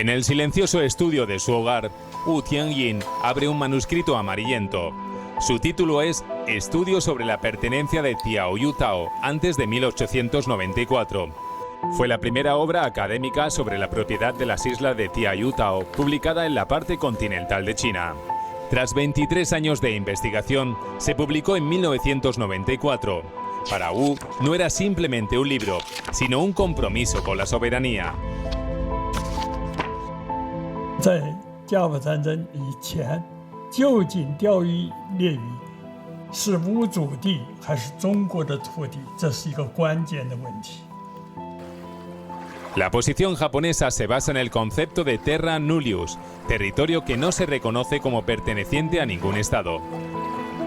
En el silencioso estudio de su hogar, Wu Tianyin abre un manuscrito amarillento. Su título es Estudio sobre la pertenencia de Tiaoyutao antes de 1894. Fue la primera obra académica sobre la propiedad de las islas de Tiaoyutao publicada en la parte continental de China. Tras 23 años de investigación, se publicó en 1994. Para Wu, no era simplemente un libro, sino un compromiso con la soberanía. 在甲午战争以前，究竟钓鱼猎鱼是吴祖地还是中国的土地，这是一个关键的问题。 La posición japonesa se basa en el concepto de terra nullius, territorio que no se reconoce como perteneciente a ningún estado.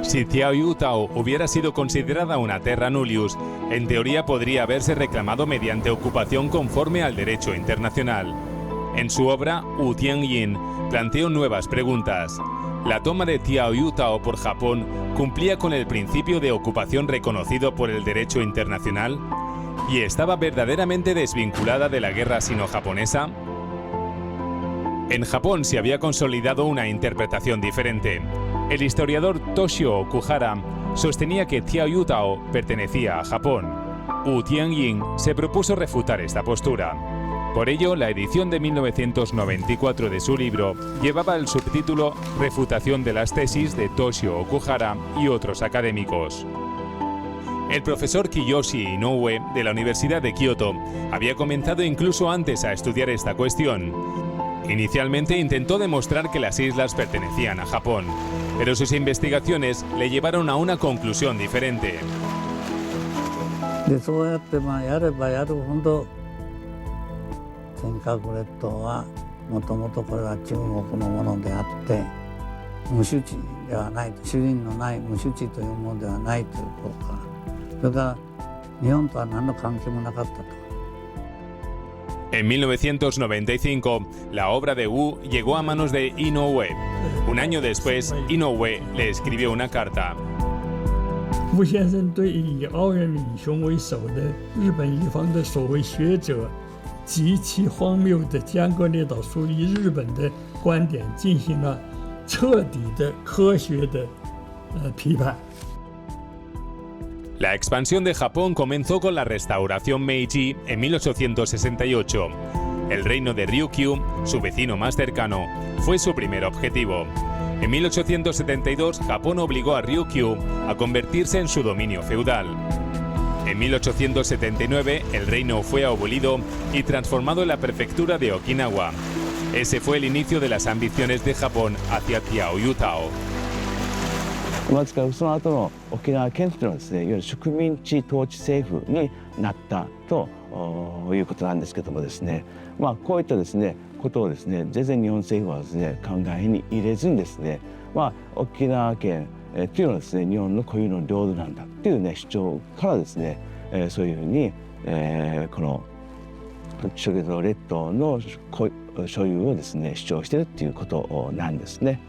Si Tiaoyutao hubiera sido considerada una terra nullius, en teoría podría haberse reclamado mediante ocupación conforme al derecho internacional. En su obra, Wu Tianyin planteó nuevas preguntas. ¿La toma de Tiaoyutao por Japón cumplía con el principio de ocupación reconocido por el derecho internacional? ¿Y estaba verdaderamente desvinculada de la guerra sino-japonesa? En Japón se había consolidado una interpretación diferente. El historiador Toshio Okuhara sostenía que Tiaoyutao pertenecía a Japón. Wu Tianyin se propuso refutar esta postura. Por ello, la edición de 1994 de su libro llevaba el subtítulo Refutación de las tesis de Toshio Okuhara y otros académicos. El profesor Kiyoshi Inoue, de la Universidad de Kioto, había comenzado incluso antes a estudiar esta cuestión. Inicialmente intentó demostrar que las islas pertenecían a Japón, pero sus investigaciones le llevaron a una conclusión diferente. 尖閣列島はもともとこれは中国のものであって無主地ではない主人のない無主地というものではないということかそれから日本とは何の関係もなかったと。 En 1995, la obra de Wu llegó a manos de Inoue. Un año después, Inoue le escribió una carta. 吴先生对以奥原敏雄为首的日本一方的所谓学者 极其荒谬的江国列岛属于日本的观点进行了彻底的科学的批判。 La expansión de Japón comenzó con la restauración Meiji en 1868. El reino de Ryukyu, su vecino más cercano, fue su primer objetivo. En 1872, Japón obligó a Ryukyu a convertirse en su dominio feudal. En 1879, el reino fue abolido y transformado en la prefectura de Okinawa. Ese fue el inicio de las ambiciones de Japón hacia Tiaoyutao. その後の沖縄県というのはですね、いわゆる植民地統治政府になったということなんですけどもですね、こういったですねことをですね、全然日本政府はですね考えに入れずにですね、沖縄県というのはですね日本の固有の領土なんだっていうね主張からですね、そういうふうに、この諸島列島の所有をですね主張しているっていうことなんですね。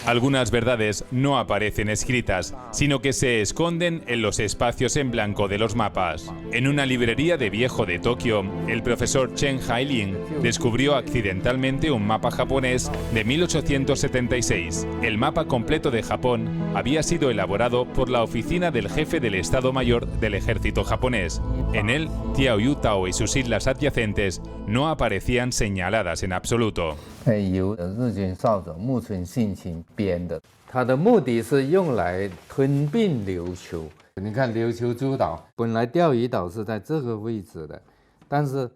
Algunas verdades no aparecen escritas, sino que se esconden en los espacios en blanco de los mapas. En una librería de viejo de Tokio, el profesor Chen Hailin descubrió accidentalmente un mapa japonés de 1876. El mapa completo de Japón había sido elaborado por la oficina del jefe del Estado Mayor del Ejército japonés. En él, Tiaoyutao y sus islas adyacentes no aparecían señaladas en absoluto. 由日军少佐木村信清编的，他的目的是用来吞并琉球。你看琉球诸岛，本来钓鱼岛是在这个位置的，但是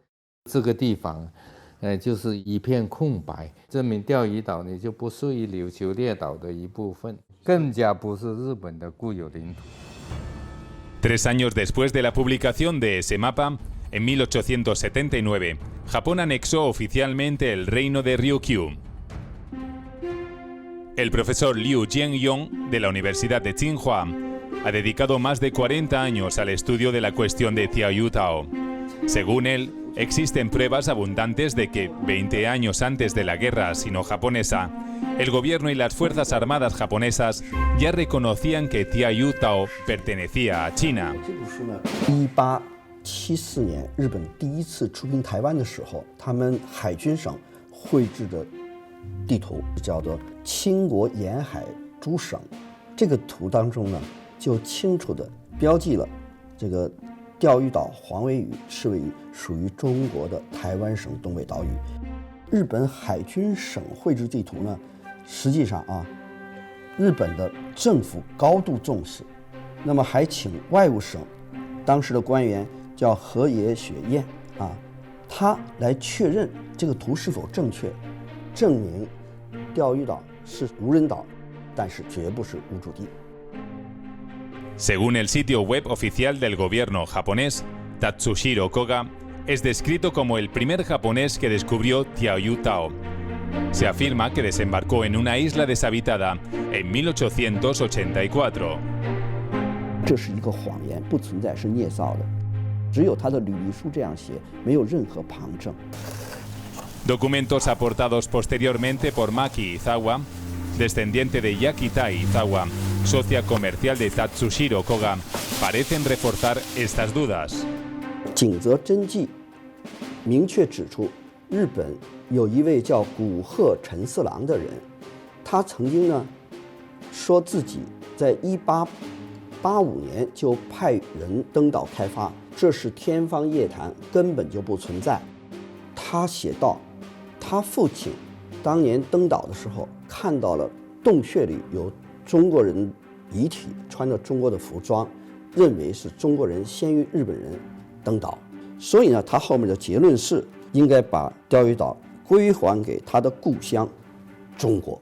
这个地方，就是一片空白，证明钓鱼岛呢就不属于琉球列岛的一部分，更加不是日本的固有领土。 3 años después de la publicación de ese mapa, en 1879, Japón anexó oficialmente el reino de Ryukyu. El profesor Liu Jianyong, de la Universidad de Tsinghua, ha dedicado más de 40 años al estudio de la cuestión de Tiaoyutao. Según él, existen pruebas abundantes de que, 20 años antes de la guerra sino-japonesa, el gobierno y las fuerzas armadas japonesas ya reconocían que Tiaoyutao pertenecía a China. 1874年，日本第一次出兵台湾的时候，他们海军上绘制的地图，叫做倾国沿海诸省。这个图当中呢，就清楚地标记了这个钓鱼岛黄尾屿、赤尾屿属于中国的台湾省东北岛屿。日本海军省绘制地图呢，实际上日本的政府高度重视，那么还请外务省当时的官员叫河野雪彦他来确认这个图是否正确，证明钓鱼岛是无人岛，但是绝不是无主地。Según el sitio web oficial del gobierno japonés, Tatsushiro Koga es descrito como el primer japonés que descubrió Tiaoyutao. Se afirma que desembarcó en una isla deshabitada en 1884. 这是一个谎言，不存在，是捏造的。只有他的履历书这样写，没有任何旁证。Documentos aportados posteriormente por Maki Izawa, descendiente de Yakita Izawa, socia comercial de Tatsushiro Koga, parecen reforzar estas dudas. 井泽真纪明确指出，日本有一位叫古贺陈四郎的人，他曾经呢说自己在1885年就派人登岛开发，这是天方夜谭，根本就不存在。他写道，他父亲当年登岛的时候，看到了洞穴里有中国人遗体，穿着中国的服装，认为是中国人先于日本人登岛，所以呢，他后面的结论是应该把钓鱼岛归还给他的故乡中国。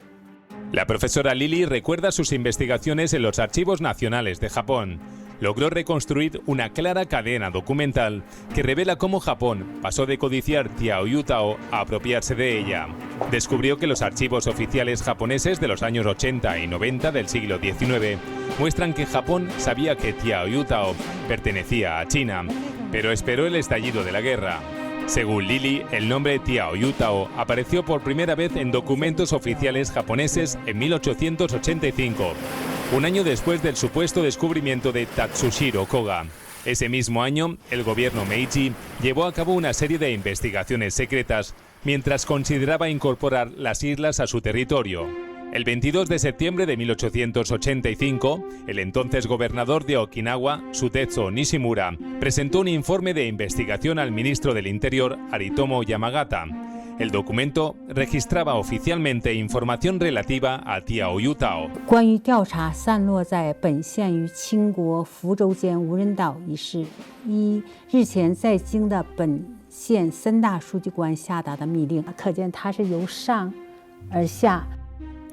La profesora Lily recuerda sus investigaciones en los archivos nacionales de Japón. Logró reconstruir una clara cadena documental que revela cómo Japón pasó de codiciar Tiaoyutao a apropiarse de ella. Descubrió que los archivos oficiales japoneses de los años 80 y 90 del siglo XIX muestran que Japón sabía que Tiaoyutao pertenecía a China, pero esperó el estallido de la guerra. Según Lily, el nombre Tiaoyutao apareció por primera vez en documentos oficiales japoneses en 1885, un año después del supuesto descubrimiento de Tatsushiro Koga. Ese mismo año, el gobierno Meiji llevó a cabo una serie de investigaciones secretas mientras consideraba incorporar las islas a su territorio. El 22 de septiembre de 1885, el entonces gobernador de Okinawa, Sutetsu Nishimura, presentó un informe de investigación al ministro del Interior, Aritomo Yamagata. El documento registraba oficialmente información relativa a Tiaoyutao. 关于调查散落在本县与清国福州间无人岛一事，依日前在京的本县3大书记官下达的密令，可见它是由上而下。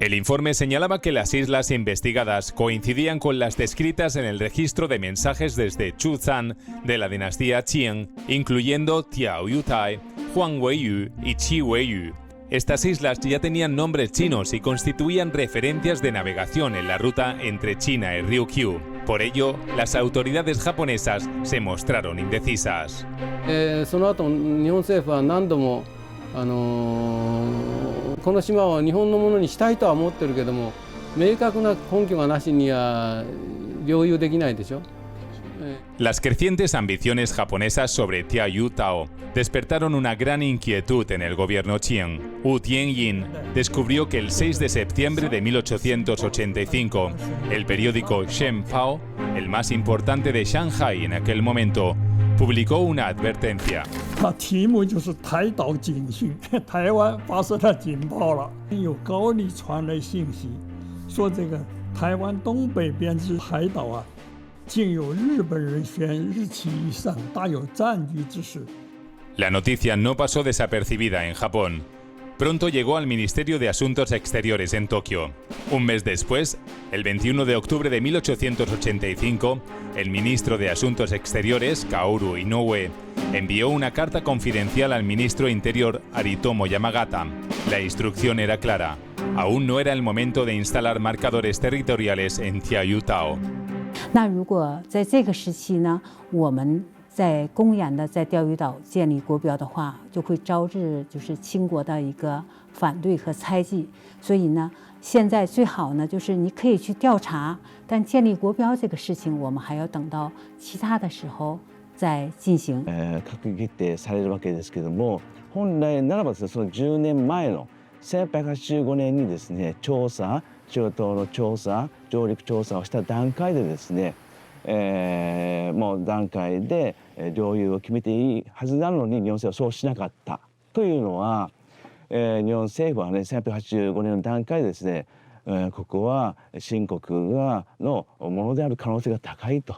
El informe señalaba que las islas investigadas coincidían con las descritas en el registro de mensajes desde Chuzan de la dinastía Qing, incluyendo Tiaoyutai, Huangweiyu y Chiweiyu. Estas islas ya tenían nombres chinos y constituían referencias de navegación en la ruta entre China y Ryukyu. Por ello, las autoridades japonesas se mostraron indecisas. その後、日本政府は何度もこの島を日本のものにしたいとは思ってるけども、明確な根拠がなしには領有できないでしょ。 Las crecientes ambiciones japonesas sobre Tiaoyutao despertaron una gran inquietud en el gobierno Qing. Wu Tianyin descubrió que el 6 de septiembre de 1885, el periódico Shenpao, el más importante de Shanghai en aquel momento, publicó una advertencia. 它题目就是台岛警讯，台湾发射了警报了，有高丽传来信息，说这个台湾东北边之海岛竟有日本人悬日期以上，大有占据之势。 La noticia no pasó desapercibida en Japón. Pronto llegó al Ministerio de Asuntos Exteriores en Tokio. Un mes después, el 21 de octubre de 1885, el ministro de Asuntos Exteriores, Kaoru Inoue, envió una carta confidencial al ministro Interior, Aritomo Yamagata. La instrucción era clara. Aún no era el momento de instalar marcadores territoriales en Tiaoyutao. 那如果在这个时期呢，我们在公然的在钓鱼岛建立国标的话，就会招致就是清国的一个反对和猜忌。所以呢，现在最好呢，就是你可以去调查，但建立国标这个事情，我们还要等到其他的时候在进行。閣議決定されるわけですけども、本来ならばですね、その10年前の1885年にですね、中東の調査、上陸調査をした段階でですね、もう段階で領有を決めていいはずなのに日本政府はそうしなかったというのは、日本政府はね、1885年の段階でですね、ここは清国のものである可能性が高いと。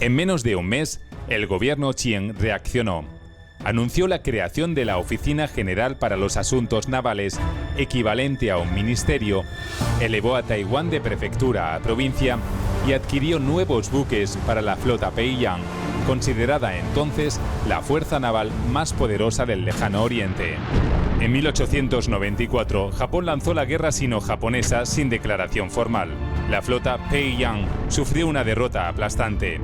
En menos de un mes, el gobierno Chiang reaccionó. Anunció la creación de la Oficina General para los Asuntos Navales, equivalente a un ministerio, elevó a Taiwán de prefectura a provincia y adquirió nuevos buques para la flota Peiyang, considerada entonces la fuerza naval más poderosa del Lejano Oriente. En 1894, Japón lanzó la guerra sino-japonesa sin declaración formal. La flota Peiyang sufrió una derrota aplastante.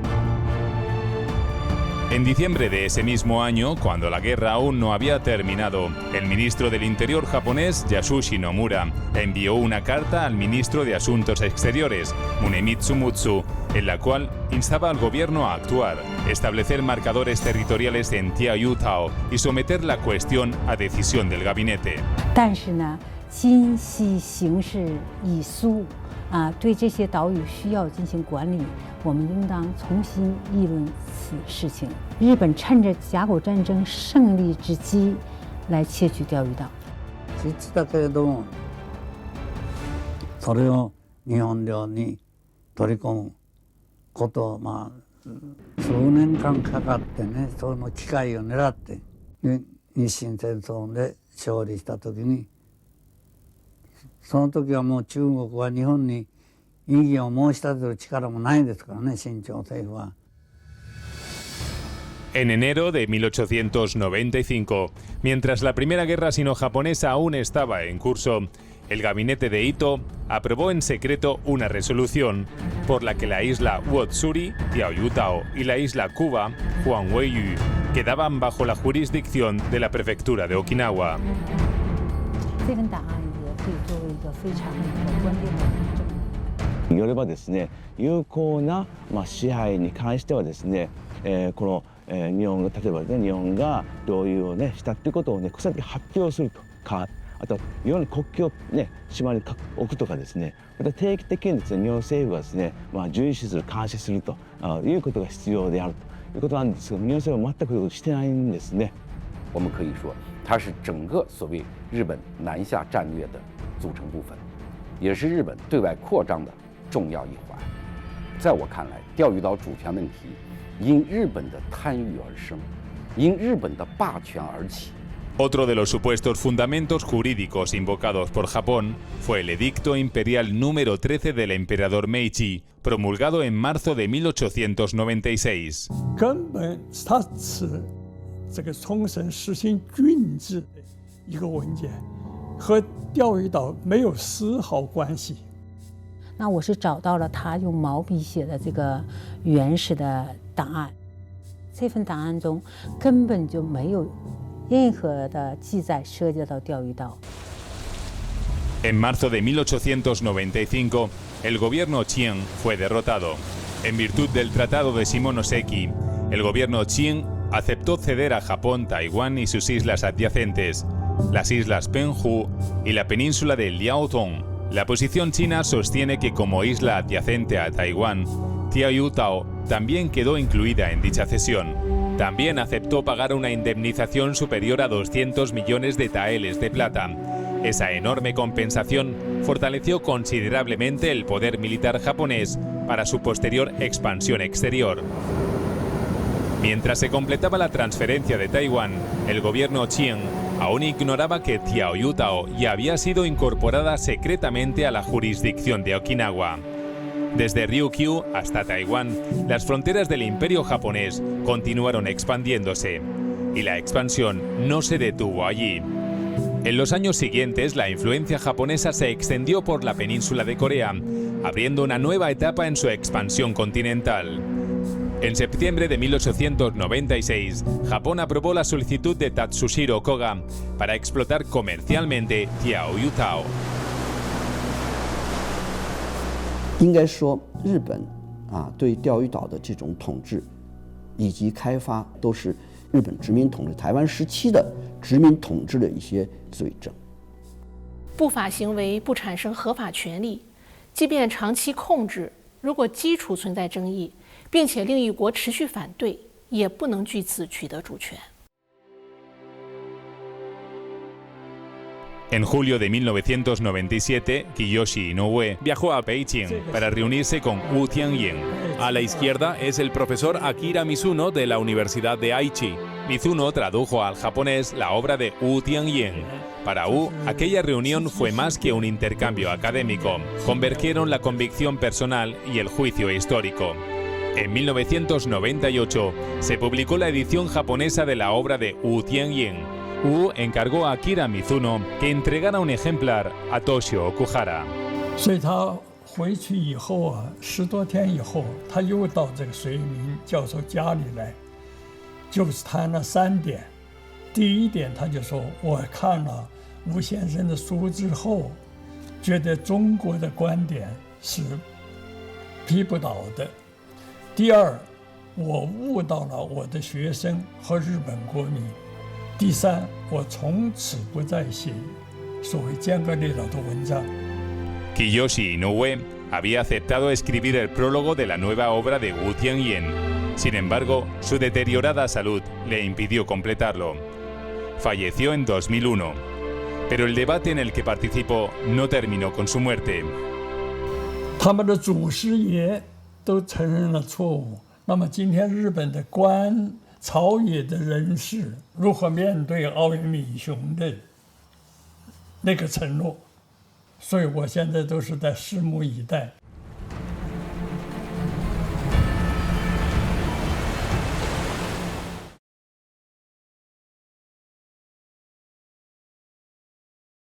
En diciembre de ese mismo año, cuando la guerra aún no había terminado, el ministro del Interior japonés, Yasushi Nomura, envió una carta al ministro de Asuntos Exteriores, Munemitsu Mutsu, en la cual instaba al gobierno a actuar, establecer marcadores territoriales en Tiaoyutao y someter la cuestión a decisión del gabinete. 但是呢，今昔形势已苏，对这些岛屿需要进行管理，我们应当重新议论此事情。日本趁着甲午战争胜利之机来窃取钓鱼島。知ってたけれども、それを日本領に取り込むことを数年間かかってね、その機会を狙って日清戦争で勝利した時に、その時はもう中国は日本に異議を申し立てる力もないですからね、清朝政府は。En enero de 1895, mientras la Primera Guerra Sino-Japonesa aún estaba en curso, el gabinete de Ito aprobó en secreto una resolución por la que la isla Uotsuri, Tiaoyutao, y la isla Cuba, Huanghuiyu, quedaban bajo la jurisdicción de la prefectura de Okinawa. 这份档案也可以作为一个非常关键的证据。よればですね、有効な支配に関してはですね、この日本が例えばね、日本が領有をねしたっていうことをね、国際的に発表するとか、あといろんな国境をね島に置くとかですね、また定期的にですね、日本政府がですね、遵守する、監視するということが必要であるということなんですけど、日本政府は全くことしてないんですね。我们可以说，它是整个所谓日本南下战略的组成部分，也是日本对外扩张的重要一环。在我看来，钓鱼岛主权问题因日本的贪欲而生，因日本的霸权而起。Otro de los supuestos fundamentos jurídicos invocados por Japón fue el Edicto Imperial número 13 del emperador Meiji, promulgado en marzo de 1896. 根本是他此这个冲绳实行郡制的一个文件，和钓鱼岛没有丝毫关系。那我是找到了他用毛笔写的这个原始的档案，这份档案中根本就没有任何的记载涉及到钓鱼岛。En marzo de 1895, el gobierno Chiang fue derrotado. En virtud del Tratado de Shimonoseki, el gobierno Chiang aceptó ceder a Japón Taiwán y sus islas adyacentes, las islas Penghu y la península de Liaodong. La posición china sostiene que como isla adyacente a Taiwán, Tiaoyutao también quedó incluida en dicha cesión. También aceptó pagar una indemnización superior a 200 millones de taeles de plata. Esa enorme compensación fortaleció considerablemente el poder militar japonés para su posterior expansión exterior. Mientras se completaba la transferencia de Taiwán, el gobierno Chiang aún ignoraba que Tiaoyutao ya había sido incorporada secretamente a la jurisdicción de Okinawa. Desde Ryukyu hasta Taiwán, las fronteras del imperio japonés continuaron expandiéndose, y la expansión no se detuvo allí. En los años siguientes, la influencia japonesa se extendió por la península de Corea, abriendo una nueva etapa en su expansión continental. En septiembre de 1896, Japón aprobó la solicitud de Tatsushiro Koga para explotar comercialmente Tiaoyutao. 应该说，日本对钓鱼岛的这种统治，以及开发，都是日本殖民统治台湾时期的殖民统治的一些罪证。不法行为不产生合法权利，即便长期控制，如果基础存在争议，并且另一国持续反对，也不能据此取得主权。En julio de 1997, Kiyoshi Inoue viajó a Beijing para reunirse con Wu Tianyin. A la izquierda es el profesor Akira Mizuno de la Universidad de Aichi. Mizuno tradujo al japonés la obra de Wu Tianyin. Para Wu, aquella reunión fue más que un intercambio académico. Convergieron la convicción personal y el juicio histórico. En 1998 se publicó la edición japonesa de la obra de Wu Tianyin. Wu encargó a Akira Mizuno que entregara un ejemplar a Toshio Okuhara. 所以他回去以后啊，10多天以后，他又到这个水明教授家里来，就是谈了3点。第一点，他就说：“我看了吴先生的书之后，觉得中国的观点是批不倒的。第二，我误导了我的学生和日本国民。第三，我从此不再写所谓间隔列岛的文章。” Kiyoshi Inoue había aceptado escribir el prólogo de la nueva obra de Wu Tianyin. Sin embargo, su deteriorada salud le impidió completarlo. Falleció en 2001, pero el debate en el que participó no terminó con su muerte. 他们的祖师爷都承认了错误，那么今天日本的朝野的人士如何面对奥原米雄的那个承诺？所以我现在都是在拭目以待。